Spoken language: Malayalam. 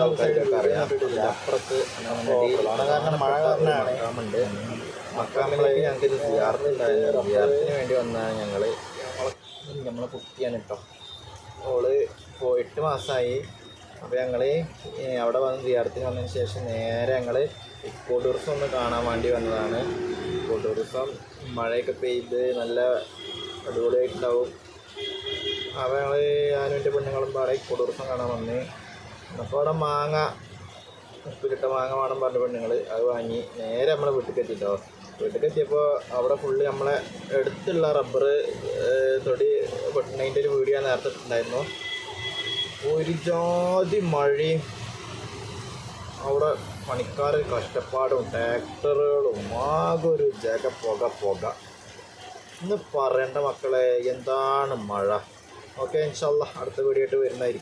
ആൾക്കാർക്കൊക്കെ അറിയാം. അപ്പുറത്ത് കാരണം മഴ കാരണമാണ് മക്കാമിലേക്ക് ഞങ്ങൾക്ക് ഇത് സിയാർത്തുണ്ടായിരുന്നു. സിയാർത്തിന് വേണ്ടി വന്നതാണ് ഞങ്ങൾ. നമ്മളെ കുട്ടിയാണ് കേട്ടോ. ഓള് ഇപ്പോൾ 8 മാസമായി. അപ്പോൾ ഞങ്ങൾ അവിടെ വന്ന് സിയാർത്തിന് വന്നതിന് ശേഷം നേരെ ഞങ്ങൾ ഇക്കോ ടൂറിസം ഒന്ന് കാണാൻ വേണ്ടി വന്നതാണ്. ഇക്കോ ടൂറിസം മഴയൊക്കെ പെയ്ത് നല്ല അടിപൊളിയായിട്ടുണ്ടാവും. അപ്പോൾ ഞാനും എൻ്റെ പെണ്ണുങ്ങളും പാടെ ഇക്കോ ടൂറിസം കാണാൻ വന്ന്. അപ്പോൾ അവിടെ മാങ്ങ ഉപ്പിലിട്ട മാങ്ങ വേണം പറഞ്ഞ പെണ്ണുങ്ങൾ അത് വാങ്ങി നേരെ നമ്മളെ വീട്ടിലേക്ക് എത്തിയിട്ടോ. വീട്ടിലേക്ക് എത്തിയപ്പോൾ അവിടെ ഫുള്ള് നമ്മളെ അടുത്തുള്ള റബ്ബർ തൊടി വെട്ടുന്നതിൻ്റെ ഒരു വീഡിയോ നേരത്തെ ഇട്ടുണ്ടായിരുന്നു. ഒരു ജാതി മഴയും അവിടെ പണിക്കാർ കഷ്ടപ്പാടും ട്രാക്ടറുകളും ആകെ ഒരു പുക ഇന്ന് പറയേണ്ട മക്കളെ എന്താണ് മഴ. ഓക്കെ, ഇൻഷാ അല്ലാഹ് അടുത്ത വീഡിയോ ആയിട്ട് വരുന്നതായിരിക്കും.